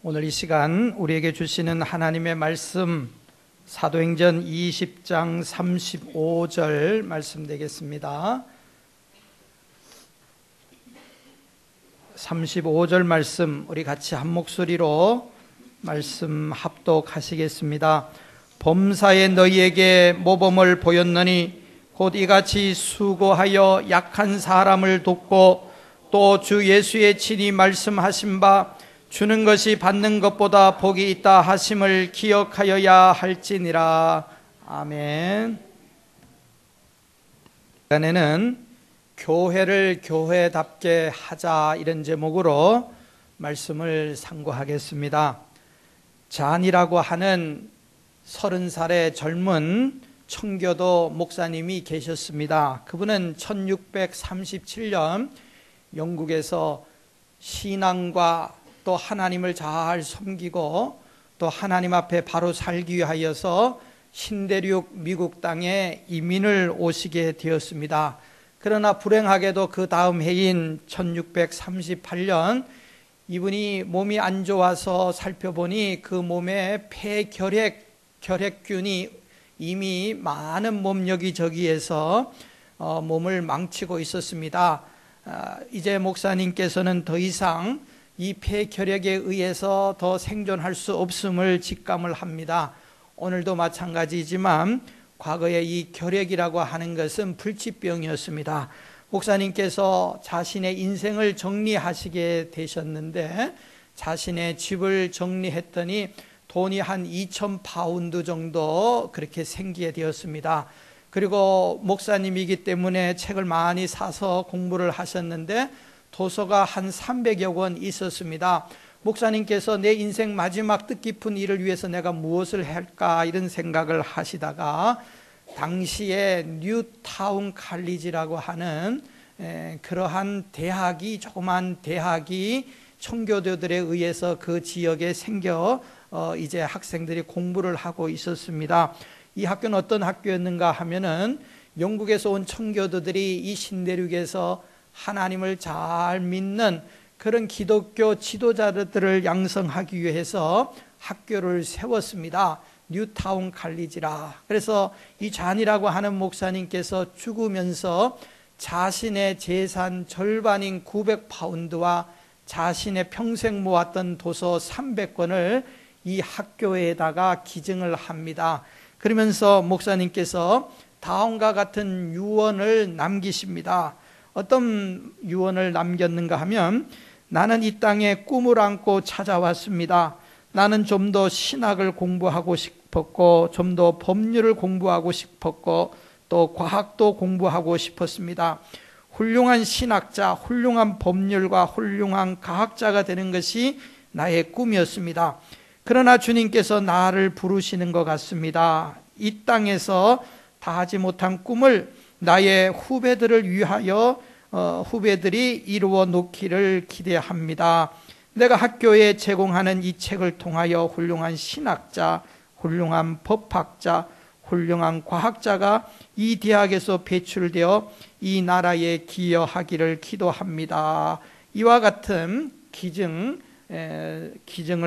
오늘 이 시간 우리에게 주시는 하나님의 말씀 사도행전 20장 35절 말씀 되겠습니다. 35절 말씀 우리 같이 한 목소리로 말씀 합독하시겠습니다. 범사에 너희에게 모범을 보였느니 곧 이같이 수고하여 약한 사람을 돕고 또 주 예수의 친히 말씀하신 바 주는 것이 받는 것보다 복이 있다 하심을 기억하여야 할지니라. 아멘. 이 시간에는 교회를 교회답게 하자, 이런 제목으로 말씀을 상고하겠습니다. 잔이라고 하는 30살의 젊은 청교도 목사님이 계셨습니다. 그분은 1637년 영국에서 신앙과 또 하나님을 잘 섬기고 또 하나님 앞에 바로 살기 위하여서 신대륙 미국 땅에 이민을 오시게 되었습니다. 그러나 불행하게도 그 다음 해인 1638년 이분이 몸이 안 좋아서 살펴보니 그 몸에 폐결핵균이 이미 많은 몸 여기저기에서 몸을 망치고 있었습니다. 이제 목사님께서는 더 이상 이 폐결핵에 의해서 더 생존할 수 없음을 직감을 합니다. 오늘도 마찬가지지만 과거에 이 결핵이라고 하는 것은 불치병이었습니다. 목사님께서 자신의 인생을 정리하시게 되셨는데 자신의 집을 정리했더니 돈이 한 2,000파운드 정도 그렇게 생기게 되었습니다. 그리고 목사님이기 때문에 책을 많이 사서 공부를 하셨는데 도서가 한 300여 권 있었습니다. 목사님께서 내 인생 마지막 뜻깊은 일을 위해서 내가 무엇을 할까 이런 생각을 하시다가 당시에 뉴타운 칼리지라고 하는 그러한 대학이, 조그만 대학이 청교도들에 의해서 그 지역에 생겨 이제 학생들이 공부를 하고 있었습니다. 이 학교는 어떤 학교였는가 하면은 영국에서 온 청교도들이 이 신대륙에서 하나님을 잘 믿는 그런 기독교 지도자들을 양성하기 위해서 학교를 세웠습니다. 뉴타운 칼리지라. 그래서 이 잔이라고 하는 목사님께서 죽으면서 자신의 재산 절반인 900파운드와 자신의 평생 모았던 도서 300권을 이 학교에다가 기증을 합니다. 그러면서 목사님께서 다음과 같은 유언을 남기십니다. 어떤 유언을 남겼는가 하면, 나는 이 땅에 꿈을 안고 찾아왔습니다. 나는 좀 더 신학을 공부하고 싶었고 좀 더 법률을 공부하고 싶었고 또 과학도 공부하고 싶었습니다. 훌륭한 신학자, 훌륭한 법률가, 훌륭한 과학자가 되는 것이 나의 꿈이었습니다. 그러나 주님께서 나를 부르시는 것 같습니다. 이 땅에서 다하지 못한 꿈을 나의 후배들을 위하여 후배들이 이루어 놓기를 기대합니다. 내가 학교에 제공하는 이 책을 통하여 훌륭한 신학자, 훌륭한 법학자, 훌륭한 과학자가 이 대학에서 배출되어 이 나라에 기여하기를 기도합니다. 이와 같은 기증을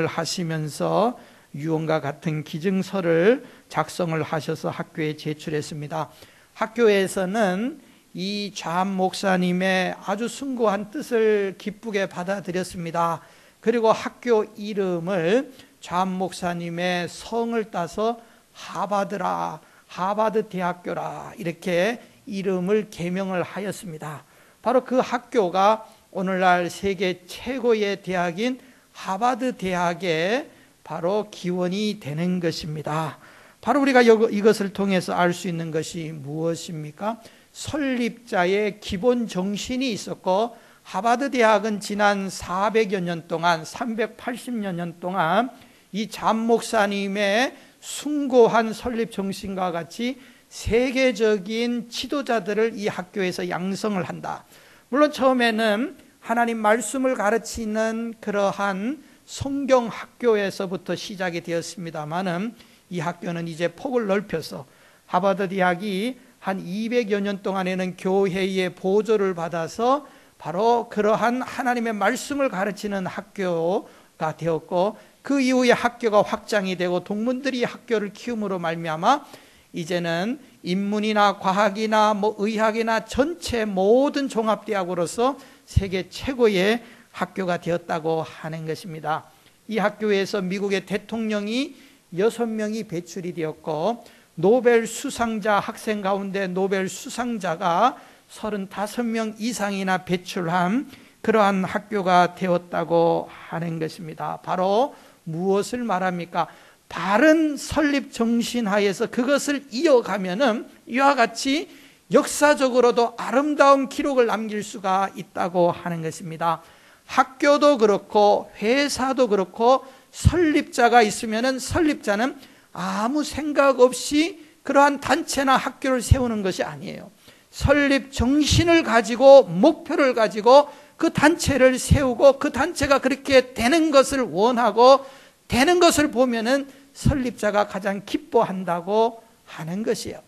하시면서 유언과 같은 기증서를 작성을 하셔서 학교에 제출했습니다. 학교에서는 이 잔 목사님의 아주 숭고한 뜻을 기쁘게 받아들였습니다. 그리고 학교 이름을 잔 목사님의 성을 따서 하버드라, 하버드 대학교라, 이렇게 이름을 개명을 하였습니다. 바로 그 학교가 오늘날 세계 최고의 대학인 하버드 대학의 바로 기원이 되는 것입니다. 바로 우리가 이것을 통해서 알 수 있는 것이 무엇입니까? 설립자의 기본 정신이 있었고, 하버드 대학은 지난 400여 년 동안, 380여 년 동안 이 잔 목사님의 숭고한 설립 정신과 같이 세계적인 지도자들을 이 학교에서 양성을 한다. 물론 처음에는 하나님 말씀을 가르치는 그러한 성경 학교에서부터 시작이 되었습니다마는 이 학교는 이제 폭을 넓혀서 하버드 대학이 한 200여 년 동안에는 교회의 보조를 받아서 바로 그러한 하나님의 말씀을 가르치는 학교 학교가 되었고, 그 이후에 학교가 확장이 되고 동문들이 학교를 키움으로 말미암아 이제는 인문이나 과학이나 의학이나 전체 모든 종합대학으로서 세계 최고의 학교가 되었다고 하는 것입니다. 이 학교에서 미국의 대통령이 6명이 배출이 되었고, 노벨 수상자 학생 가운데 노벨 수상자가 35명 이상이나 배출한 그러한 학교가 되었다고 하는 것입니다. 바로 무엇을 말합니까? 바른 설립 정신 하에서 그것을 이어가면은 이와 같이 역사적으로도 아름다운 기록을 남길 수가 있다고 하는 것입니다. 학교도 그렇고 회사도 그렇고 설립자가 있으면은 설립자는 아무 생각 없이 그러한 단체나 학교를 세우는 것이 아니에요. 설립 정신을 가지고 목표를 가지고 그 단체를 세우고 그 단체가 그렇게 되는 것을 원하고 되는 것을 보면은 설립자가 가장 기뻐한다고 하는 것이에요.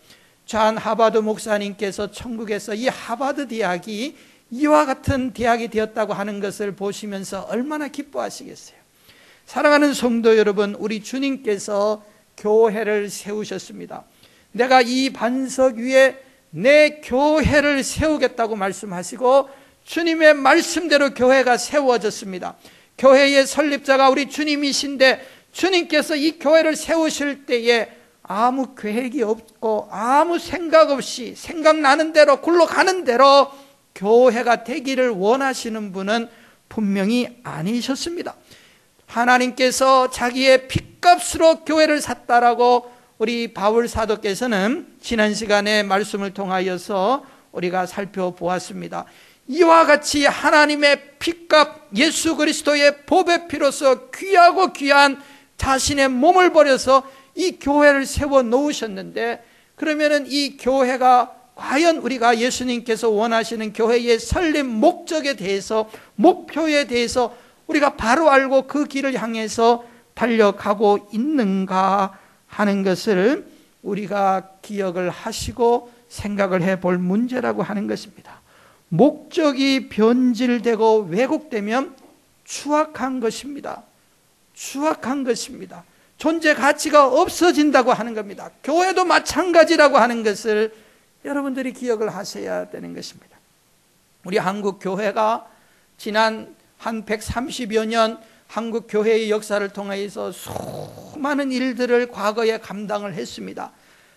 존 하버드 목사님께서 천국에서 이 하버드 대학이 이와 같은 대학이 되었다고 하는 것을 보시면서 얼마나 기뻐하시겠어요. 사랑하는 성도 여러분, 우리 주님께서 교회를 세우셨습니다. 내가 이 반석 위에 내 교회를 세우겠다고 말씀하시고 주님의 말씀대로 교회가 세워졌습니다. 교회의 설립자가 우리 주님이신데 주님께서 이 교회를 세우실 때에 아무 계획이 없고 아무 생각 없이 생각나는 대로 굴러가는 대로 교회가 되기를 원하시는 분은 분명히 아니셨습니다. 하나님께서 자기의 핏값으로 교회를 샀다라고 우리 바울 사도께서는 지난 시간에 말씀을 통하여서 우리가 살펴보았습니다. 이와 같이 하나님의 핏값 예수 그리스도의 보배 피로서 귀하고 귀한 자신의 몸을 버려서 이 교회를 세워 놓으셨는데, 그러면은 이 교회가 과연 우리가 예수님께서 원하시는 교회의 설립 목적에 대해서, 목표에 대해서 우리가 바로 알고 그 길을 향해서 달려가고 있는가 하는 것을 우리가 기억을 하시고 생각을 해볼 문제라고 하는 것입니다. 목적이 변질되고 왜곡되면 추악한 것입니다. 추악한 것입니다. 존재 가치가 없어진다고 하는 겁니다. 교회도 마찬가지라고 하는 것을 여러분들이 기억을 하셔야 되는 것입니다. 우리 한국 교회가 지난 한 130여 년 한국 교회의 역사를 통해서 수많은 일들을 과거에 감당을 했습니다.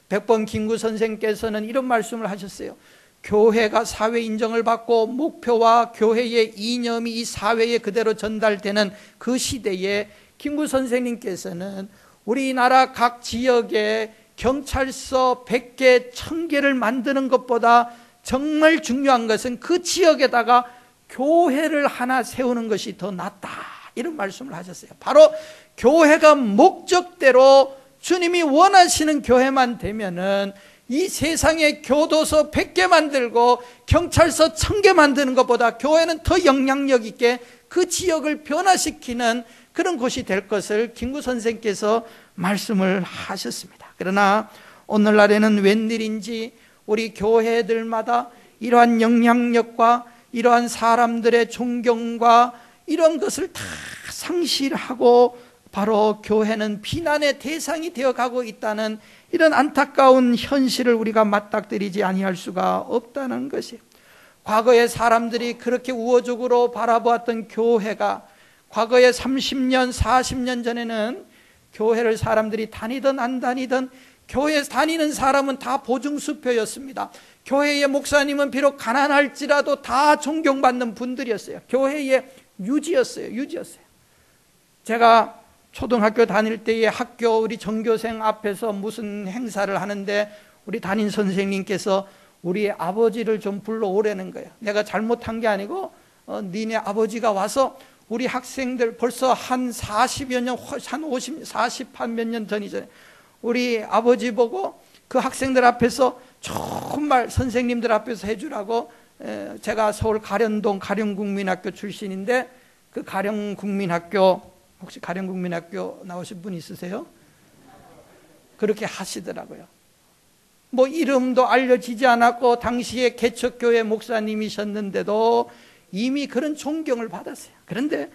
백범 김구 선생께서는 이런 말씀을 하셨어요. 교회가 사회 인정을 받고 목표와 교회의 이념이 이 사회에 그대로 전달되는 그 시대에 김구 선생님께서는 우리나라 각 지역에 경찰서 100개, 1000개를 만드는 것보다 정말 중요한 것은 그 지역에다가 교회를 하나 세우는 것이 더 낫다, 이런 말씀을 하셨어요. 바로 교회가 목적대로 주님이 원하시는 교회만 되면은 이 세상에 교도소 100개 만들고 경찰서 1000개 만드는 것보다 교회는 더 영향력 있게 그 지역을 변화시키는 그런 곳이 될 것을 김구 선생께서 말씀을 하셨습니다. 그러나 오늘날에는 웬일인지 우리 교회들마다 이러한 영향력과 이러한 사람들의 존경과 이런 것을 다 상실하고 바로 교회는 비난의 대상이 되어가고 있다는 이런 안타까운 현실을 우리가 맞닥뜨리지 아니할 수가 없다는 것이에요. 과거에 사람들이 그렇게 우호적으로 바라보았던 교회가 과거에 30년, 40년 전에는 교회를 사람들이 다니든 안 다니든 교회 다니는 사람은 다 보증수표였습니다. 교회의 목사님은 비록 가난할지라도 다 존경받는 분들이었어요. 교회의 유지였어요. 제가 초등학교 다닐 때에 학교 우리 전교생 앞에서 무슨 행사를 하는데 우리 담임 선생님께서 우리 아버지를 좀 불러오라는 거예요. 내가 잘못한 게 아니고 니네 아버지가 와서 우리 학생들 벌써 한 40여 년, 한 50, 40한 몇 년 전이잖아요. 우리 아버지 보고 그 학생들 앞에서 정말 선생님들 앞에서 해주라고, 제가 서울 가련동 가령국민학교 출신인데 그 가령국민학교, 혹시 가령국민학교 나오신 분 있으세요? 그렇게 하시더라고요. 뭐 이름도 알려지지 않았고 당시에 개척교회 목사님이셨는데도 이미 그런 존경을 받았어요. 그런데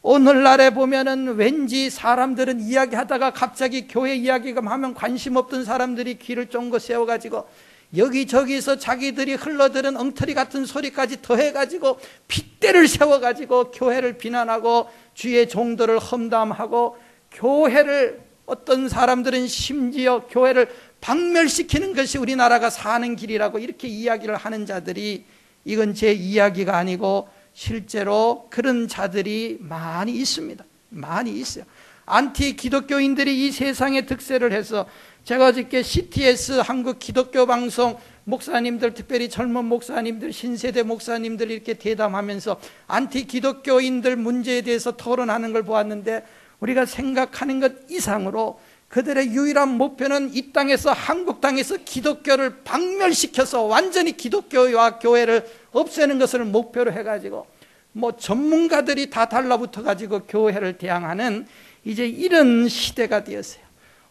오늘날에 보면은 왠지 사람들은 이야기하다가 갑자기 교회 이야기가 하면 관심 없던 사람들이 귀를 쫑긋 세워가지고 여기저기서 자기들이 흘러들은 엉터리 같은 소리까지 더해가지고 핏대를 세워가지고 교회를 비난하고 주의 종들을 험담하고 교회를, 어떤 사람들은 심지어 교회를 박멸시키는 것이 우리나라가 사는 길이라고 이렇게 이야기를 하는 자들이, 이건 제 이야기가 아니고 실제로 그런 자들이 많이 있습니다. 많이 있어요. 안티 기독교인들이 이 세상에 득세를 해서, 제가 어저께 CTS 한국 기독교 방송 목사님들, 특별히 젊은 목사님들, 신세대 목사님들 이렇게 대담하면서 안티 기독교인들 문제에 대해서 토론하는 걸 보았는데, 우리가 생각하는 것 이상으로 그들의 유일한 목표는 이 땅에서, 한국 땅에서 기독교를 박멸시켜서 완전히 기독교와 교회를 없애는 것을 목표로 해가지고 뭐 전문가들이 다 달라붙어가지고 교회를 대항하는 이제 이런 시대가 되었어요.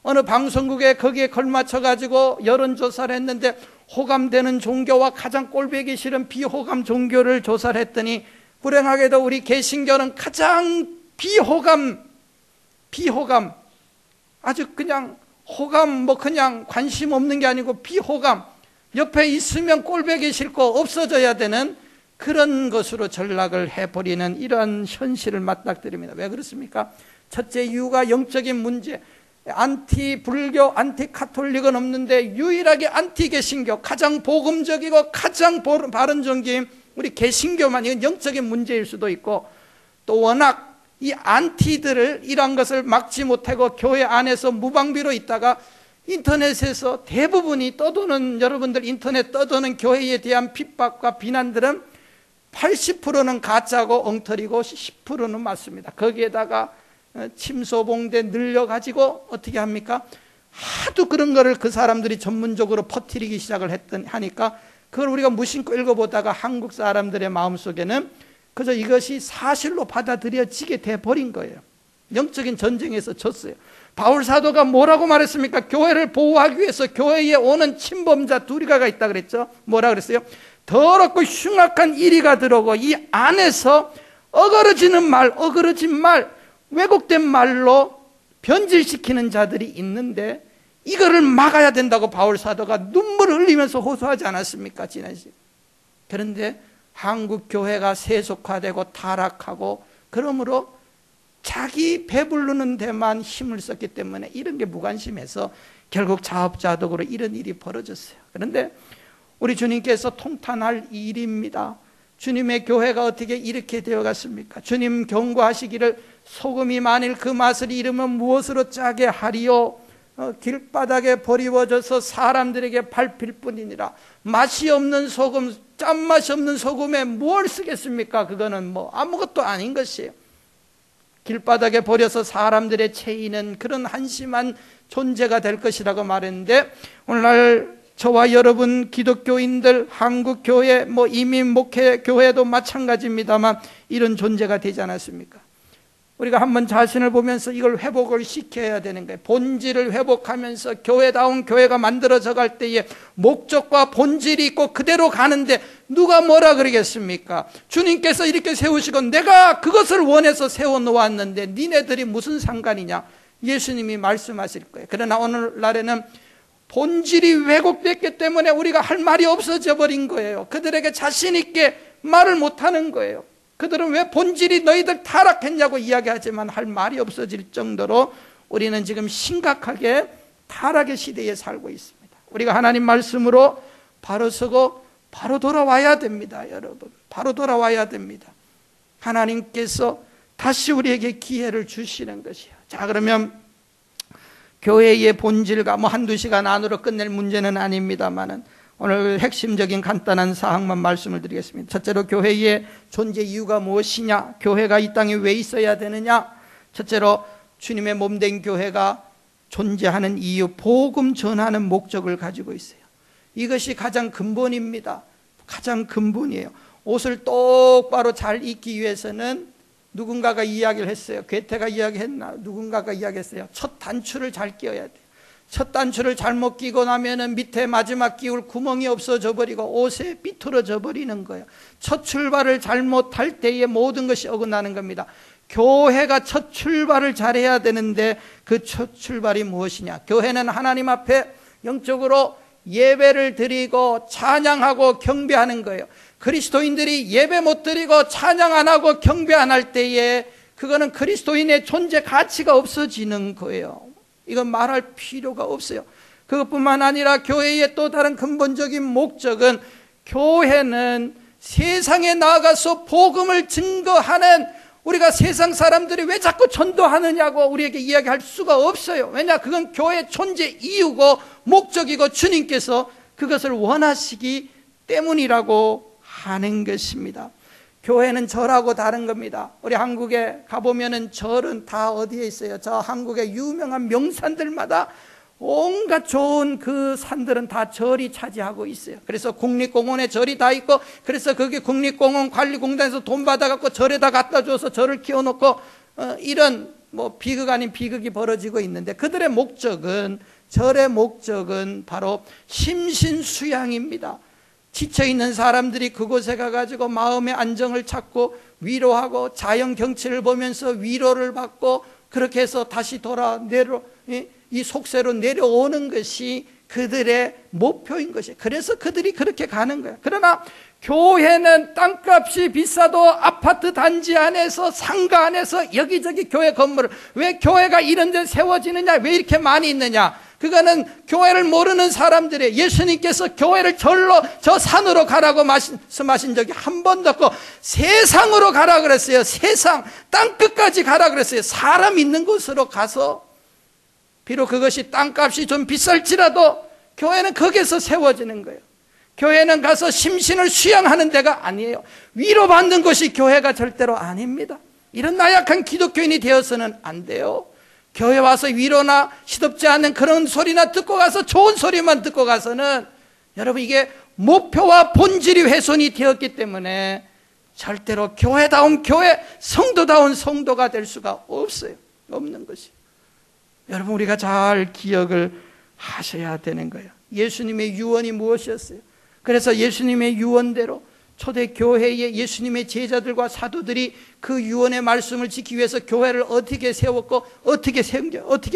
어느 방송국에 거기에 걸맞춰가지고 여론조사를 했는데, 호감되는 종교와 가장 꼴보기 싫은 비호감 종교를 조사를 했더니, 불행하게도 우리 개신교는 가장 비호감, 아주 그냥 호감, 뭐 그냥 관심 없는 게 아니고 비호감, 옆에 있으면 꼴보기 싫고 없어져야 되는 그런 것으로 전락을 해버리는 이런 현실을 맞닥뜨립니다. 왜 그렇습니까? 첫째 이유가 영적인 문제. 안티 불교, 안티 카톨릭은 없는데 유일하게 안티 개신교, 가장 복음적이고 가장 바른 종교인 우리 개신교만, 이건 영적인 문제일 수도 있고, 또 워낙 이 안티들을 이런 것을 막지 못하고 교회 안에서 무방비로 있다가 인터넷에서 대부분이 떠도는, 여러분들 인터넷 떠도는 교회에 대한 핍박과 비난들은 80%는 가짜고 엉터리고 10%는 맞습니다. 거기에다가 침소봉대 늘려가지고 어떻게 합니까? 하도 그런 거를 그 사람들이 전문적으로 퍼뜨리기 시작을 하니까 그걸 우리가 무심코 읽어보다가 한국 사람들의 마음속에는 그저 이것이 사실로 받아들여지게 돼버린 거예요. 영적인 전쟁에서 졌어요. 바울 사도가 뭐라고 말했습니까? 교회를 보호하기 위해서 교회에 오는 침범자 둘이가 있다 그랬죠. 뭐라 그랬어요? 더럽고 흉악한 이리가 들어오고 이 안에서 어그러진 말, 왜곡된 말로 변질시키는 자들이 있는데, 이거를 막아야 된다고 바울 사도가 눈물을 흘리면서 호소하지 않았습니까? 지난 시간. 그런데 한국 교회가 세속화되고 타락하고, 그러므로 자기 배부르는 데만 힘을 썼기 때문에 이런 게 무관심해서 결국 자업자득으로 이런 일이 벌어졌어요. 그런데 우리 주님께서 통탄할 일입니다. 주님의 교회가 어떻게 이렇게 되어갔습니까? 주님 경고하시기를, 소금이 만일 그 맛을 잃으면 무엇으로 짜게 하리요? 길바닥에 버리워져서 사람들에게 밟힐 뿐이니라. 맛이 없는 소금, 짠맛이 없는 소금에 뭘 쓰겠습니까? 그거는 뭐 아무것도 아닌 것이에요. 길바닥에 버려서 사람들의 체이는 그런 한심한 존재가 될 것이라고 말했는데, 오늘날 저와 여러분 기독교인들, 한국교회, 뭐 이민 목회 교회도 마찬가지입니다만 이런 존재가 되지 않았습니까? 우리가 한번 자신을 보면서 이걸 회복을 시켜야 되는 거예요. 본질을 회복하면서 교회다운 교회가 만들어져 갈 때에 목적과 본질이 있고 그대로 가는데 누가 뭐라 그러겠습니까? 주님께서 이렇게 세우시고 내가 그것을 원해서 세워놓았는데 니네들이 무슨 상관이냐? 예수님이 말씀하실 거예요. 그러나 오늘날에는 본질이 왜곡됐기 때문에 우리가 할 말이 없어져 버린 거예요. 그들에게 자신 있게 말을 못하는 거예요. 그들은 왜 본질이 너희들 타락했냐고 이야기하지만 할 말이 없어질 정도로 우리는 지금 심각하게 타락의 시대에 살고 있습니다. 우리가 하나님 말씀으로 바로 서고 바로 돌아와야 됩니다. 여러분, 바로 돌아와야 됩니다. 하나님께서 다시 우리에게 기회를 주시는 것이에요. 자, 그러면 교회의 본질과 뭐 한두 시간 안으로 끝낼 문제는 아닙니다만은 오늘 핵심적인 간단한 사항만 말씀을 드리겠습니다. 첫째로 교회의 존재 이유가 무엇이냐? 교회가 이 땅에 왜 있어야 되느냐? 첫째로 주님의 몸된 교회가 존재하는 이유, 복음 전하는 목적을 가지고 있어요. 이것이 가장 근본입니다. 가장 근본이에요. 옷을 똑바로 잘 입기 위해서는 누군가가 이야기를 했어요. 괴테가 이야기했나? 누군가가 이야기했어요. 첫 단추를 잘 끼워야 돼요. 첫 단추를 잘못 끼고 나면은 밑에 마지막 끼울 구멍이 없어져 버리고 옷에 삐뚤어져 버리는 거예요. 첫 출발을 잘못할 때에 모든 것이 어긋나는 겁니다. 교회가 첫 출발을 잘해야 되는데 그 첫 출발이 무엇이냐? 교회는 하나님 앞에 영적으로 예배를 드리고 찬양하고 경배하는 거예요. 그리스도인들이 예배 못 드리고 찬양 안 하고 경배 안 할 때에 그거는 그리스도인의 존재 가치가 없어지는 거예요. 이건 말할 필요가 없어요. 그것뿐만 아니라 교회의 또 다른 근본적인 목적은, 교회는 세상에 나가서 복음을 증거하는, 우리가 세상 사람들이 왜 자꾸 전도하느냐고 우리에게 이야기할 수가 없어요. 왜냐? 그건 교회의 존재 이유고 목적이고 주님께서 그것을 원하시기 때문이라고 하는 것입니다. 교회는 절하고 다른 겁니다. 우리 한국에 가보면은 절은 다 어디에 있어요? 저 한국의 유명한 명산들마다 온갖 좋은 그 산들은 다 절이 차지하고 있어요. 그래서 국립공원에 절이 다 있고, 그래서 거기 국립공원 관리공단에서 돈 받아갖고 절에다 갖다 줘서 절을 키워놓고 이런 뭐 비극 아닌 비극이 벌어지고 있는데, 그들의 목적은, 절의 목적은 바로 심신수양입니다. 지쳐있는 사람들이 그곳에 가가지고 마음의 안정을 찾고 위로하고 자연 경치를 보면서 위로를 받고, 그렇게 해서 다시 이 속세로 내려오는 것이 그들의 목표인 것이에요. 그래서 그들이 그렇게 가는 거예요. 그러나 교회는 땅값이 비싸도 아파트 단지 안에서, 상가 안에서 여기저기 교회 건물을, 왜 교회가 이런 데 세워지느냐, 왜 이렇게 많이 있느냐? 그거는 교회를 모르는 사람들이, 예수님께서 교회를 절로 저 산으로 가라고 말씀하신 적이 한 번도 없고, 세상으로 가라 그랬어요. 세상, 땅끝까지 가라 그랬어요. 사람 있는 곳으로 가서, 비록 그것이 땅값이 좀 비쌀지라도 교회는 거기에서 세워지는 거예요. 교회는 가서 심신을 수양하는 데가 아니에요. 위로받는 것이 교회가 절대로 아닙니다. 이런 나약한 기독교인이 되어서는 안 돼요. 교회 와서 위로나 시덥지 않은 그런 소리나 듣고 가서, 좋은 소리만 듣고 가서는, 여러분, 이게 목표와 본질이 훼손이 되었기 때문에 절대로 교회다운 교회, 성도다운 성도가 될 수가 없어요. 없는 것이. 여러분, 우리가 잘 기억을 하셔야 되는 거예요. 예수님의 유언이 무엇이었어요? 그래서 예수님의 유언대로 초대교회의 예수님의 제자들과 사도들이 그 유언의 말씀을 지키기 위해서 교회를 어떻게 세웠고, 어떻게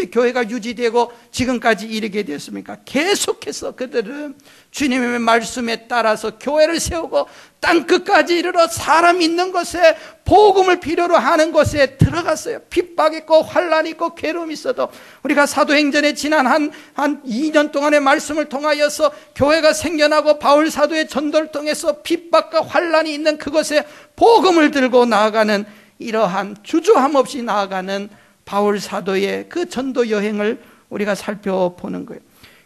교회가 유지되고 지금까지 이르게 되었습니까? 계속해서 그들은 주님의 말씀에 따라서 교회를 세우고 땅끝까지 이르러 사람 있는 곳에, 복음을 필요로 하는 곳에 들어갔어요. 핍박 있고 환난 있고 괴로움이 있어도, 우리가 사도행전에 지난 한 2년 동안의 말씀을 통하여서 교회가 생겨나고 바울 사도의 전도를 통해서 핍박과 환난이 있는 그곳에 복음을 들고 나아가는, 이러한 주저함 없이 나아가는 바울 사도의 그 전도 여행을 우리가 살펴보는 거예요.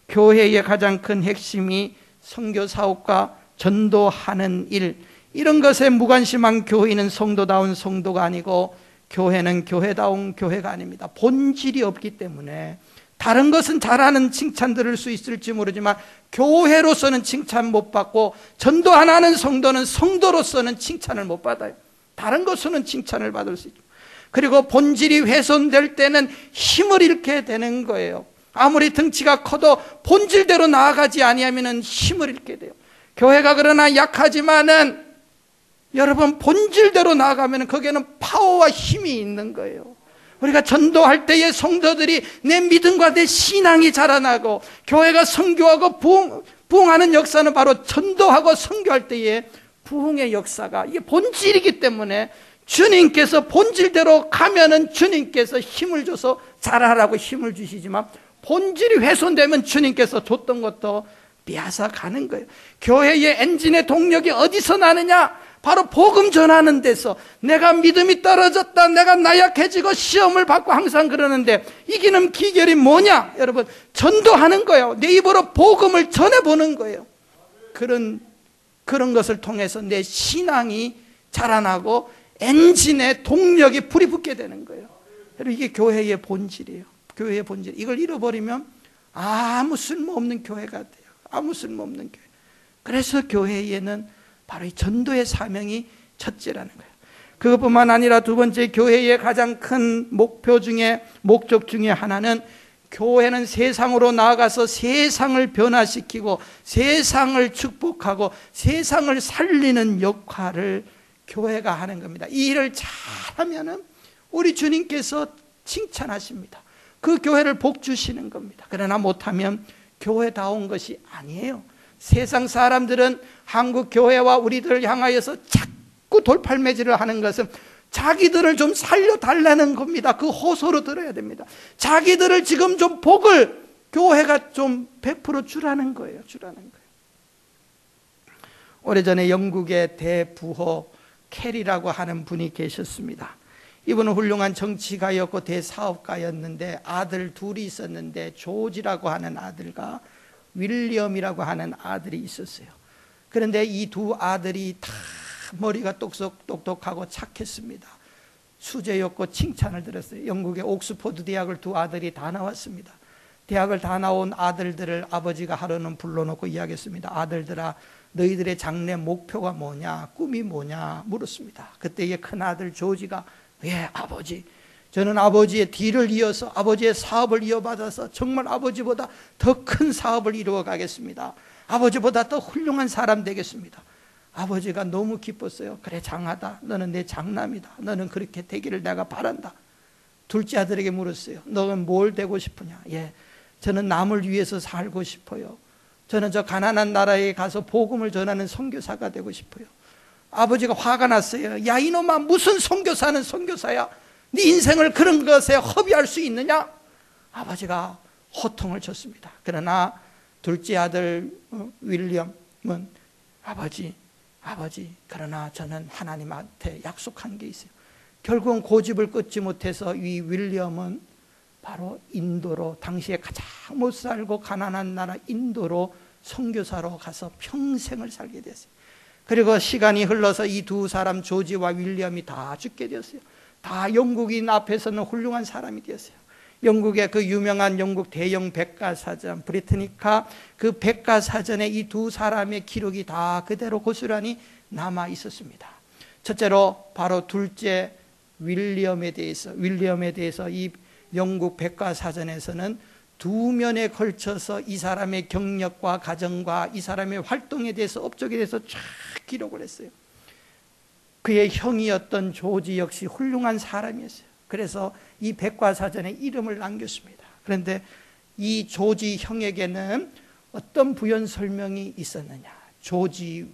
교회의 가장 큰 핵심이 선교 사업과 전도하는 일, 이런 것에 무관심한 교회는 성도다운 성도가 아니고, 교회는 교회다운 교회가 아닙니다. 본질이 없기 때문에, 다른 것은 잘하는 칭찬 들을 수 있을지 모르지만 교회로서는 칭찬 못 받고, 전도 안 하는 성도는 성도로서는 칭찬을 못 받아요. 다른 것으로는 칭찬을 받을 수 있죠. 그리고 본질이 훼손될 때는 힘을 잃게 되는 거예요. 아무리 등치가 커도 본질대로 나아가지 아니하면 힘을 잃게 돼요. 교회가 그러나 약하지만은, 여러분, 본질대로 나아가면 거기에는 파워와 힘이 있는 거예요. 우리가 전도할 때의 성도들이 내 믿음과 내 신앙이 자라나고, 교회가 선교하고 부흥하는 역사는 바로 전도하고 선교할 때의 부흥의 역사가, 이게 본질이기 때문에, 주님께서 본질대로 가면은 주님께서 힘을 줘서 자라라고 힘을 주시지만, 본질이 훼손되면 주님께서 줬던 것도 빼앗아 가는 거예요. 교회의 엔진의 동력이 어디서 나느냐? 바로 복음 전하는 데서. 내가 믿음이 떨어졌다, 내가 나약해지고 시험을 받고 항상 그러는데 이기는 비결이 뭐냐? 여러분, 전도하는 거예요. 내 입으로 복음을 전해보는 거예요. 그런 것을 통해서 내 신앙이 자라나고 엔진의 동력이 불이 붙게 되는 거예요. 여러분, 이게 교회의 본질이에요. 교회의 본질. 이걸 잃어버리면 아무 쓸모없는 교회가 돼요. 아무 쓸모없는 교회. 그래서 교회에는 바로 이 전도의 사명이 첫째라는 거예요. 그것뿐만 아니라 두 번째, 교회의 가장 큰 목적 중에 하나는, 교회는 세상으로 나아가서 세상을 변화시키고 세상을 축복하고 세상을 살리는 역할을 교회가 하는 겁니다. 이 일을 잘하면은 우리 주님께서 칭찬하십니다. 그 교회를 복 주시는 겁니다. 그러나 못하면 교회다운 것이 아니에요. 세상 사람들은 한국 교회와 우리들을 향하여서 자꾸 돌팔매질을 하는 것은 자기들을 좀 살려달라는 겁니다. 그 호소로 들어야 됩니다. 자기들을 지금 좀 복을 교회가 좀 100% 주라는 거예요. 주라는 거예요. 오래전에 영국의 대부호 캐리라고 하는 분이 계셨습니다. 이분은 훌륭한 정치가였고 대사업가였는데 아들 둘이 있었는데 조지라고 하는 아들과 윌리엄이라고 하는 아들이 있었어요. 그런데 이 두 아들이 다 머리가 똑똑하고 착했습니다. 수재였고 칭찬을 들었어요. 영국의 옥스퍼드 대학을 두 아들이 다 나왔습니다. 대학을 다 나온 아들들을 아버지가 하루는 불러놓고 이야기했습니다. 아들들아, 너희들의 장래 목표가 뭐냐, 꿈이 뭐냐 물었습니다. 그때의 큰아들 조지가 예, 아버지, 저는 아버지의 뒤를 이어서 아버지의 사업을 이어받아서 정말 아버지보다 더 큰 사업을 이루어 가겠습니다. 아버지보다 더 훌륭한 사람 되겠습니다. 아버지가 너무 기뻤어요. 그래, 장하다. 너는 내 장남이다. 너는 그렇게 되기를 내가 바란다. 둘째 아들에게 물었어요. 너는 뭘 되고 싶으냐? 예, 저는 남을 위해서 살고 싶어요. 저는 저 가난한 나라에 가서 복음을 전하는 선교사가 되고 싶어요. 아버지가 화가 났어요. 야, 이놈아, 무슨 선교사는 선교사야? 네 인생을 그런 것에 허비할 수 있느냐? 아버지가 호통을 쳤습니다. 그러나 둘째 아들 윌리엄은 아버지, 그러나 저는 하나님한테 약속한 게 있어요. 결국은 고집을 끊지 못해서 이 윌리엄은 바로 인도로, 당시에 가장 못 살고 가난한 나라 인도로 선교사로 가서 평생을 살게 됐어요. 그리고 시간이 흘러서 이 두 사람 조지와 윌리엄이 다 죽게 되었어요. 다 영국인 앞에서는 훌륭한 사람이 되었어요. 영국의 그 유명한 영국 대형 백과사전 브리트니카, 그 백과사전에 이 두 사람의 기록이 다 그대로 고스란히 남아 있었습니다. 첫째로 바로 둘째 윌리엄에 대해서 이 영국 백과사전에서는 두 면에 걸쳐서 이 사람의 경력과 가정과 이 사람의 활동에 대해서, 업적에 대해서 쫙 기록을 했어요. 그의 형이었던 조지 역시 훌륭한 사람이었어요. 그래서 이 백과사전에 이름을 남겼습니다. 그런데 이 조지 형에게는 어떤 부연 설명이 있었느냐? 조지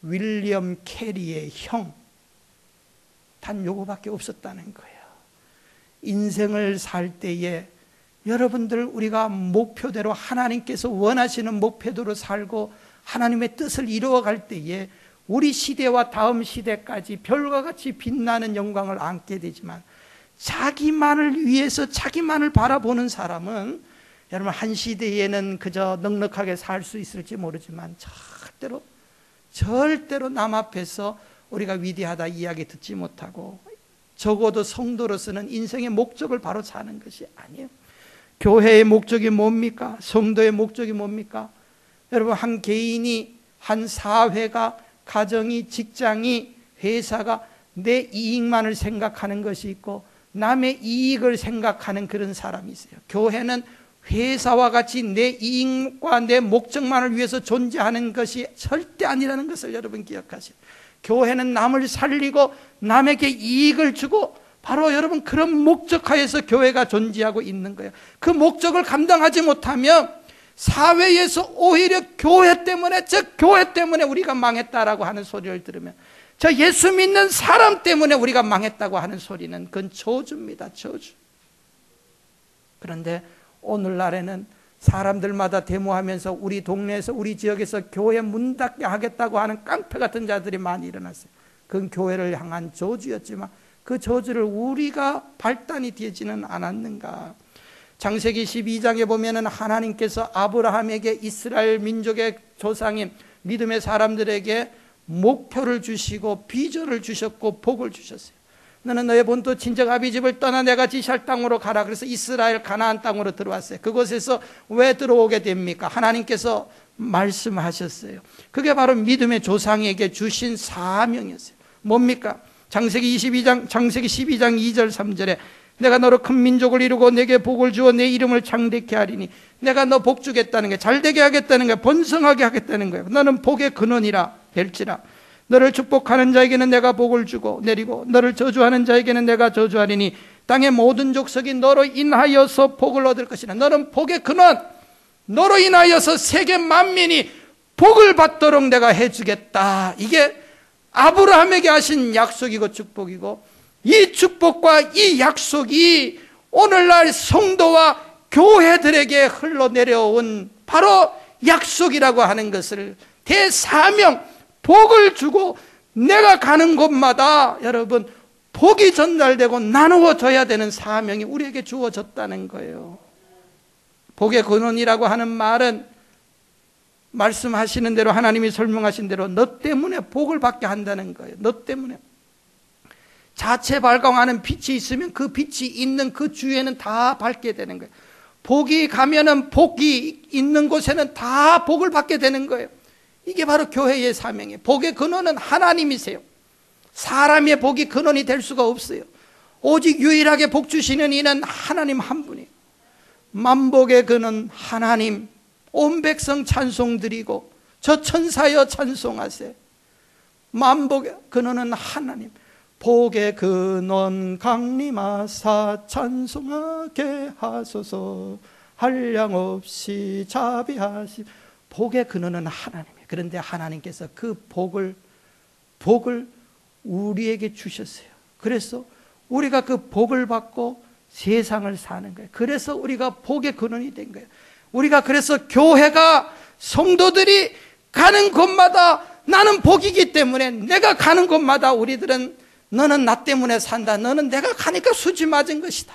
윌리엄 캐리의 형, 단 요거밖에 없었다는 거예요. 인생을 살 때에 여러분들, 우리가 목표대로, 하나님께서 원하시는 목표대로 살고 하나님의 뜻을 이루어갈 때에 우리 시대와 다음 시대까지 별과 같이 빛나는 영광을 안게 되지만, 자기만을 위해서 자기만을 바라보는 사람은 여러분 한 시대에는 그저 넉넉하게 살 수 있을지 모르지만 절대로 남 앞에서 우리가 위대하다 이야기 듣지 못하고, 적어도 성도로서는 인생의 목적을 바로 사는 것이 아니에요. 교회의 목적이 뭡니까? 성도의 목적이 뭡니까? 여러분, 한 개인이, 한 사회가, 가정이, 직장이, 회사가 내 이익만을 생각하는 것이 있고 남의 이익을 생각하는 그런 사람이 있어요. 교회는 회사와 같이 내 이익과 내 목적만을 위해서 존재하는 것이 절대 아니라는 것을 여러분 기억하세요. 교회는 남을 살리고 남에게 이익을 주고, 바로 여러분 그런 목적하에서 교회가 존재하고 있는 거예요. 그 목적을 감당하지 못하면 사회에서 오히려 교회 때문에 우리가 망했다라고 하는 소리를 들으면, 저 예수 믿는 사람 때문에 우리가 망했다고 하는 소리는 그건 저주입니다. 저주. 그런데 오늘날에는 사람들마다 데모하면서 우리 동네에서, 우리 지역에서 교회 문 닫게 하겠다고 하는 깡패 같은 자들이 많이 일어났어요. 그건 교회를 향한 저주였지만 그 저주를 우리가 발단이 되지는 않았는가? 창세기 12장에 보면은 하나님께서 아브라함에게 이스라엘 민족의 조상인 믿음의 사람들에게 목표를 주시고 비전을 주셨고 복을 주셨어요. 너는 너의 본토 친정 아비 집을 떠나 내가 지시할 땅으로 가라. 그래서 이스라엘 가나안 땅으로 들어왔어요. 그곳에서 왜 들어오게 됩니까? 하나님께서 말씀하셨어요. 그게 바로 믿음의 조상에게 주신 사명이었어요. 뭡니까? 창세기 12장 2절 3절에 내가 너로 큰 민족을 이루고 내게 복을 주어 내 이름을 창대케 하리니, 내가 너 복 주겠다는 게, 잘되게 하겠다는 게, 번성하게 하겠다는 거예요. 너는 복의 근원이라 될지라. 너를 축복하는 자에게는 내가 복을 주고 내리고 너를 저주하는 자에게는 내가 저주하리니 땅의 모든 족속이 너로 인하여서 복을 얻을 것이라. 너는 복의 근원, 너로 인하여서 세계 만민이 복을 받도록 내가 해주겠다. 이게 아브라함에게 하신 약속이고 축복이고, 이 축복과 이 약속이 오늘날 성도와 교회들에게 흘러내려온 바로 약속이라고 하는 것을, 대사명, 복을 주고 내가 가는 곳마다 여러분 복이 전달되고 나누어져야 되는 사명이 우리에게 주어졌다는 거예요. 복의 근원이라고 하는 말은 말씀하시는 대로, 하나님이 설명하신 대로 너 때문에 복을 받게 한다는 거예요. 너 때문에. 자체 발광하는 빛이 있으면 그 빛이 있는 그 주위에는 다 밝게 되는 거예요. 복이 가면은 복이 있는 곳에는 다 복을 받게 되는 거예요. 이게 바로 교회의 사명이에요. 복의 근원은 하나님이세요. 사람의 복이 근원이 될 수가 없어요. 오직 유일하게 복 주시는 이는 하나님 한 분이에요. 만복의 근원 하나님, 온 백성 찬송 드리고 저 천사여 찬송하세. 만복의 근원은 하나님. 복의 근원 강림하사 찬송하게 하소서. 한량없이 자비하시. 복의 근원은 하나님이에요. 그런데 하나님께서 그 복을 우리에게 주셨어요. 그래서 우리가 그 복을 받고 세상을 사는 거예요. 그래서 우리가 복의 근원이 된 거예요. 우리가 그래서 교회가, 성도들이 가는 곳마다 나는 복이기 때문에 내가 가는 곳마다 우리들은 너는 나 때문에 산다, 너는 내가 가니까 수지 맞은 것이다,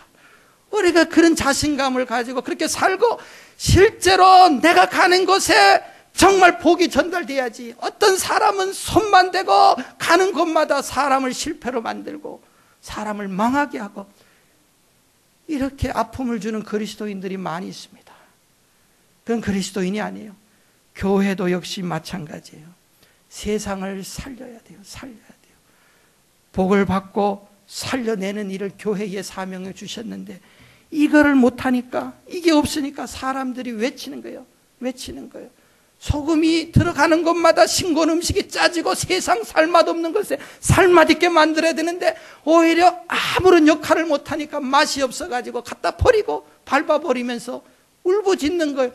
우리가 그런 자신감을 가지고 그렇게 살고, 실제로 내가 가는 곳에 정말 복이 전달돼야지. 어떤 사람은 손만 대고 가는 곳마다 사람을 실패로 만들고 사람을 망하게 하고 이렇게 아픔을 주는 그리스도인들이 많이 있습니다. 그건 그리스도인이 아니에요. 교회도 역시 마찬가지예요. 세상을 살려야 돼요. 살려야 돼요. 복을 받고 살려내는 일을 교회에 사명을 주셨는데 이거를 못하니까, 이게 없으니까 사람들이 외치는 거예요. 외치는 거예요. 소금이 들어가는 곳마다 싱거운 음식이 짜지고 세상 살맛 없는 것에 살맛 있게 만들어야 되는데 오히려 아무런 역할을 못하니까 맛이 없어가지고 갖다 버리고 밟아버리면서 울부짖는 거예요.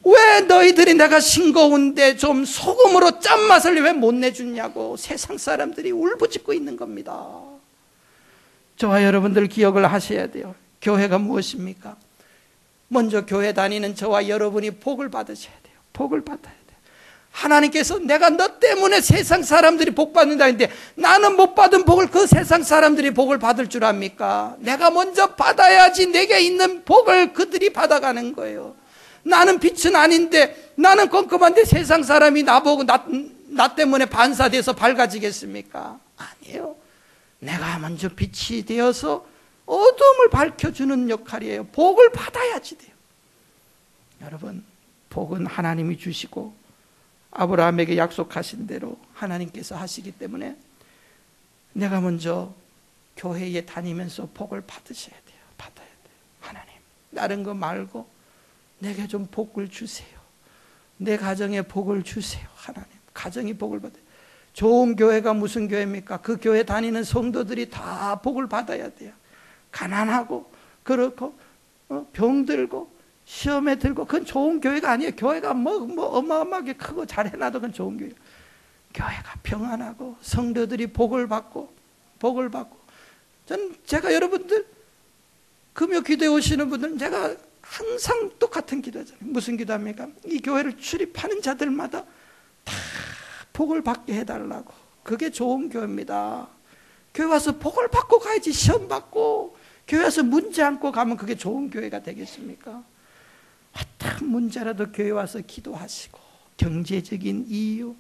왜 너희들이 내가 싱거운데 좀 소금으로 짠맛을 왜 못 내주냐고 세상 사람들이 울부짖고 있는 겁니다. 저와 여러분들 기억을 하셔야 돼요. 교회가 무엇입니까? 먼저 교회 다니는 저와 여러분이 복을 받으셔야 돼요. 복을 받아야 돼요. 하나님께서 내가 너 때문에 세상 사람들이 복 받는다는데 나는 못 받은 복을 그 세상 사람들이 복을 받을 줄 압니까? 내가 먼저 받아야지 내게 있는 복을 그들이 받아가는 거예요. 나는 빛은 아닌데, 나는 껌껌한데 세상 사람이 나보고 나 때문에 반사돼서 밝아지겠습니까? 아니에요. 내가 먼저 빛이 되어서 어둠을 밝혀주는 역할이에요. 복을 받아야지 돼요. 여러분, 복은 하나님이 주시고 아브라함에게 약속하신 대로 하나님께서 하시기 때문에 내가 먼저 교회에 다니면서 복을 받으셔야 돼요. 받아야 돼요. 하나님, 다른 거 말고 내게 좀 복을 주세요. 내 가정에 복을 주세요. 하나님, 가정이 복을 받아요. 좋은 교회가 무슨 교회입니까? 그 교회 다니는 성도들이 다 복을 받아야 돼요. 가난하고 그렇고 병들고 시험에 들고 그건 좋은 교회가 아니에요. 교회가 뭐 어마어마하게 크고 잘 해놔도 그건 좋은 교회예요. 교회가 평안하고 성도들이 복을 받고 제가 여러분들 금요 기도에 오시는 분들은 제가 항상 똑같은 기도잖아요. 무슨 기도합니까? 이 교회를 출입하는 자들마다 다 복을 받게 해달라고. 그게 좋은 교회입니다. 교회 와서 복을 받고 가야지. 시험 받고 교회 와서 문제 안고 가면 그게 좋은 교회가 되겠습니까? 어떤 문제라도 교회 와서 기도하시고, 경제적인 이유,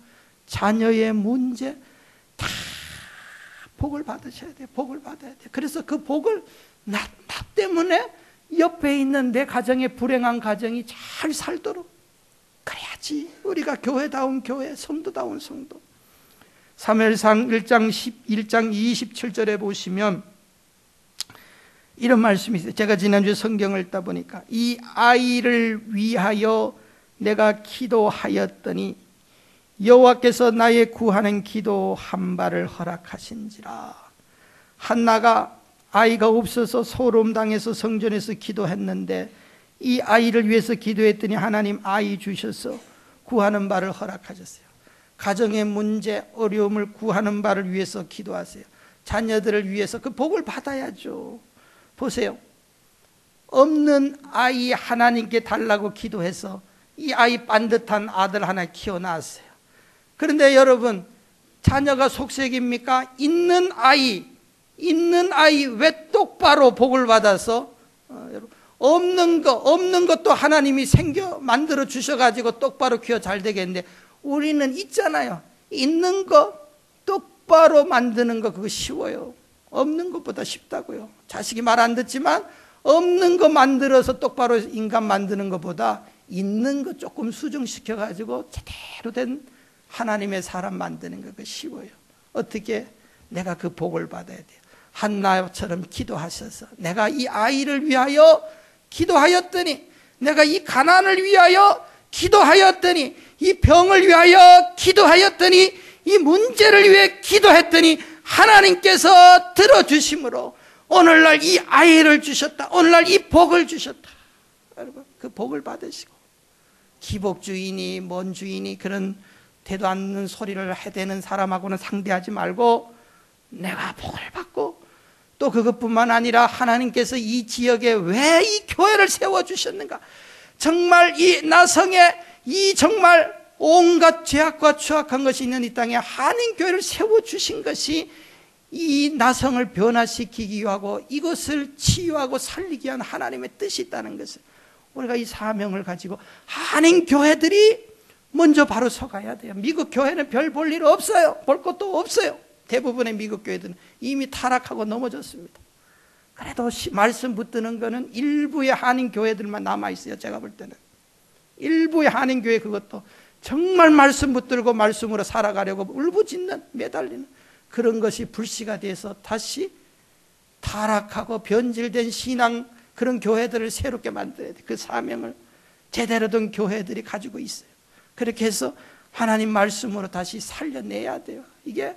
자녀의 문제 다 복을 받으셔야 돼요. 복을 받아야 돼요. 그래서 그 복을 나 때문에 옆에 있는 내 가정의 불행한 가정이 잘 살도록, 그래야지 우리가 교회다운 교회, 성도다운 성도. 사무엘상 1장 27절에 보시면 이런 말씀이 있어요. 제가 지난주에 성경을 읽다 보니까 이 아이를 위하여 내가 기도하였더니 여호와께서 나의 구하는 기도 한 발을 허락하신지라. 한나가 아이가 없어서 소름당해서 성전에서 기도했는데 이 아이를 위해서 기도했더니 하나님 아이 주셔서 구하는 바를 허락하셨어요. 가정의 문제, 어려움을 구하는 바를 위해서 기도하세요. 자녀들을 위해서 그 복을 받아야죠. 보세요. 없는 아이 하나님께 달라고 기도해서 이 아이 반듯한 아들 하나 키워놨어요. 그런데 여러분, 자녀가 속색입니까? 있는 아이 왜 똑바로 복을 받아서 없는 것도 하나님이 만들어 주셔가지고 똑바로 키워 잘 되겠는데, 우리는 있잖아요. 있는 거 똑바로 만드는 거 그거 쉬워요. 없는 것보다 쉽다고요. 자식이 말 안 듣지만 없는 거 만들어서 똑바로 인간 만드는 것보다 있는 거 조금 수정시켜가지고 제대로 된 하나님의 사람 만드는 거 그거 쉬워요. 어떻게? 내가 그 복을 받아야 돼요. 한나처럼 기도하셔서 내가 이 아이를 위하여 기도하였더니, 내가 이 가난을 위하여 기도하였더니, 이 병을 위하여 기도하였더니, 이 문제를 위해 기도했더니 하나님께서 들어주심으로 오늘날 이 아이를 주셨다. 오늘날 이 복을 주셨다. 여러분, 그 복을 받으시고, 기복주의니 뭔 주의니 그런 되도 않는 소리를 해대는 사람하고는 상대하지 말고 내가 복을 받고, 또 그것뿐만 아니라 하나님께서 이 지역에 왜 이 교회를 세워주셨는가, 정말 이 나성에 이 정말 온갖 죄악과 추악한 것이 있는 이 땅에 한인교회를 세워주신 것이 이 나성을 변화시키기 위하고 이것을 치유하고 살리기 위한 하나님의 뜻이 있다는 것을, 우리가 이 사명을 가지고 한인교회들이 먼저 바로 서가야 돼요. 미국 교회는 별 볼 일 없어요. 볼 것도 없어요. 대부분의 미국 교회들은 이미 타락하고 넘어졌습니다. 그래도 말씀 붙드는 거는 일부의 한인교회들만 남아있어요. 제가 볼 때는 일부의 한인교회, 그것도 정말 말씀 붙들고 말씀으로 살아가려고 울부짖는, 매달리는 그런 것이 불씨가 돼서 다시 타락하고 변질된 신앙, 그런 교회들을 새롭게 만들어야 돼. 그 사명을 제대로 된 교회들이 가지고 있어요. 그렇게 해서 하나님 말씀으로 다시 살려내야 돼요. 이게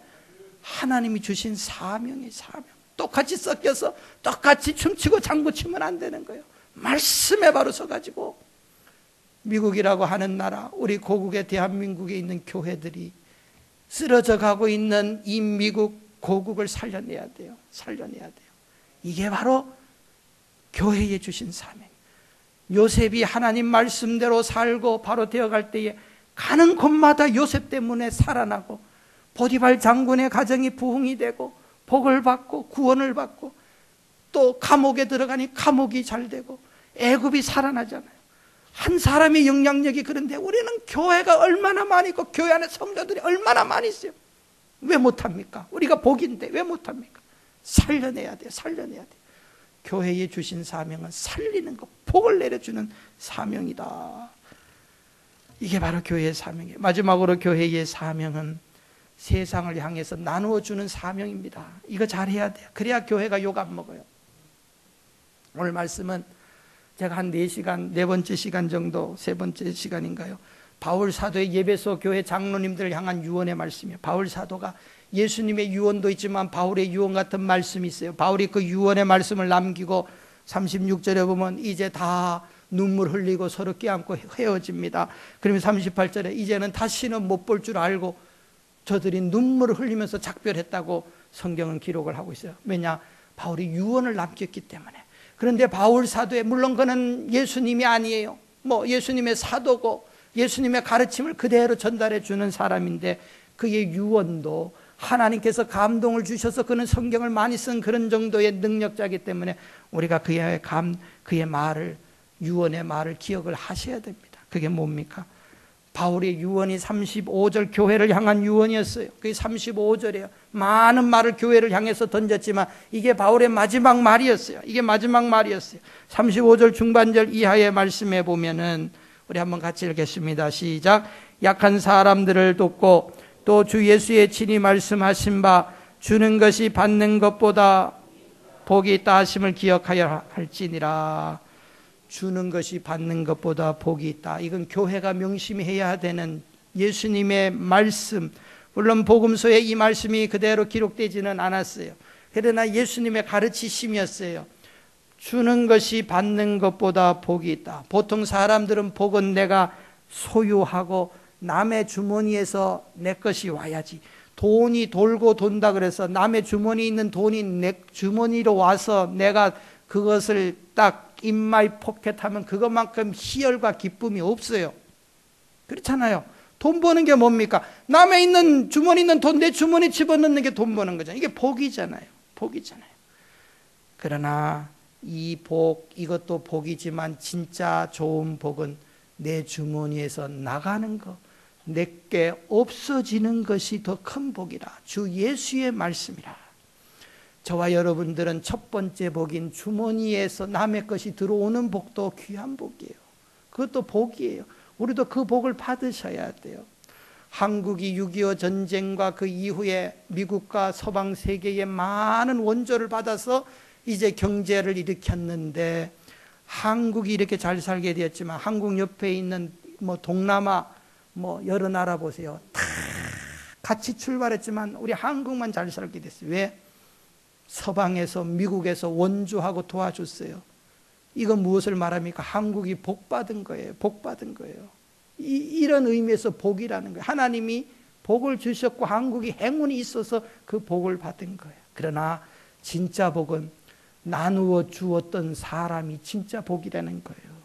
하나님이 주신 사명이에요. 사명. 똑같이 섞여서 똑같이 춤추고 장구치면 안 되는 거예요. 말씀에 바로 서가지고 미국이라고 하는 나라, 우리 고국의 대한민국에 있는 교회들이 쓰러져 가고 있는 이 미국 고국을 살려내야 돼요. 살려내야 돼요. 이게 바로 교회에 주신 사명. 요셉이 하나님 말씀대로 살고 바로 되어갈 때에 가는 곳마다 요셉 때문에 살아나고, 보디발 장군의 가정이 부흥이 되고 복을 받고 구원을 받고, 또 감옥에 들어가니 감옥이 잘 되고 애굽이 살아나잖아요. 한 사람의 영향력이. 그런데 우리는 교회가 얼마나 많이 있고 교회 안에 성도들이 얼마나 많이 있어요. 왜 못합니까? 우리가 복인데 왜 못합니까? 살려내야 돼요. 살려내야 돼요. 교회에 주신 사명은 살리는 것, 복을 내려주는 사명이다. 이게 바로 교회의 사명이에요. 마지막으로 교회의 사명은 세상을 향해서 나누어주는 사명입니다. 이거 잘해야 돼요. 그래야 교회가 욕 안 먹어요. 오늘 말씀은 제가 한 4시간, 네 번째 시간 정도, 세 번째 시간인가요? 바울 사도의 예배소 교회 장로님들을 향한 유언의 말씀이에요. 바울 사도가 예수님의 유언도 있지만 바울의 유언 같은 말씀이 있어요. 바울이 그 유언의 말씀을 남기고 36절에 보면 이제 다 눈물 흘리고 서로 껴안고 헤어집니다. 그러면 38절에 이제는 다시는 못 볼 줄 알고 저들이 눈물을 흘리면서 작별했다고 성경은 기록을 하고 있어요. 왜냐? 바울이 유언을 남겼기 때문에. 그런데 바울 사도의, 물론 그는 예수님이 아니에요. 예수님의 사도고 예수님의 가르침을 그대로 전달해 주는 사람인데, 그의 유언도 하나님께서 감동을 주셔서 그는 성경을 많이 쓴 그런 정도의 능력자이기 때문에 우리가 그의 말을, 유언의 말을 기억을 하셔야 됩니다. 그게 뭡니까? 바울의 유언이 35절 교회를 향한 유언이었어요. 그게 35절이에요. 많은 말을 교회를 향해서 던졌지만 이게 바울의 마지막 말이었어요. 이게 마지막 말이었어요. 35절 중반절 이하의 말씀에 보면은 우리 한번 같이 읽겠습니다. 시작. 약한 사람들을 돕고 또 주 예수의 친히 말씀하신 바 주는 것이 받는 것보다 복이 있다 하심을 기억하여 할지니라. 주는 것이 받는 것보다 복이 있다. 이건 교회가 명심해야 되는 예수님의 말씀, 물론 복음서에 이 말씀이 그대로 기록되지는 않았어요. 그러나 예수님의 가르치심이었어요. 주는 것이 받는 것보다 복이 있다. 보통 사람들은 복은 내가 소유하고 남의 주머니에서 내 것이 와야지, 돈이 돌고 돈다 그래서 남의 주머니에 있는 돈이 내 주머니로 와서 내가 그것을 딱 in my pocket 하면 그것만큼 희열과 기쁨이 없어요. 그렇잖아요. 돈 버는 게 뭡니까? 남의 있는 주머니 있는 돈 내 주머니 집어넣는 게 돈 버는 거잖아요. 이게 복이잖아요. 복이잖아요. 그러나 이 복, 이것도 복이지만 진짜 좋은 복은 내 주머니에서 나가는 것, 내게 없어지는 것이 더 큰 복이라. 주 예수의 말씀이라. 저와 여러분들은 첫 번째 복인 주머니에서 남의 것이 들어오는 복도 귀한 복이에요. 그것도 복이에요. 우리도 그 복을 받으셔야 돼요. 한국이 6.25 전쟁과 그 이후에 미국과 서방 세계의 많은 원조를 받아서 이제 경제를 일으켰는데, 한국이 이렇게 잘 살게 되었지만 한국 옆에 있는 동남아 여러 나라 보세요. 다 같이 출발했지만 우리 한국만 잘 살게 됐어요. 왜? 서방에서 미국에서 원조하고 도와줬어요. 이건 무엇을 말합니까? 한국이 복받은 거예요. 복받은 거예요. 이런 의미에서 복이라는 거예요. 하나님이 복을 주셨고 한국이 행운이 있어서 그 복을 받은 거예요. 그러나 진짜 복은 나누어 주었던 사람이 진짜 복이라는 거예요.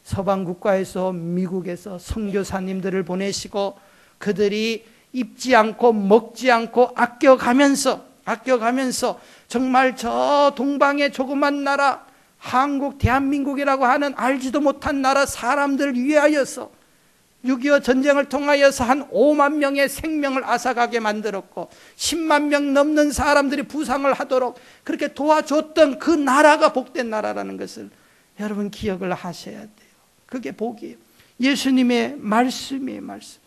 서방 국가에서 미국에서 선교사님들을 보내시고 그들이 입지 않고 먹지 않고 아껴가면서 정말 저 동방의 조그만 나라 한국 대한민국이라고 하는 알지도 못한 나라 사람들을 위하여서 6.25 전쟁을 통하여서 한 5만 명의 생명을 앗아가게 만들었고 10만 명 넘는 사람들이 부상을 하도록 그렇게 도와줬던 그 나라가 복된 나라라는 것을 여러분 기억을 하셔야 돼요. 그게 복이에요. 예수님의 말씀이에요. 말씀.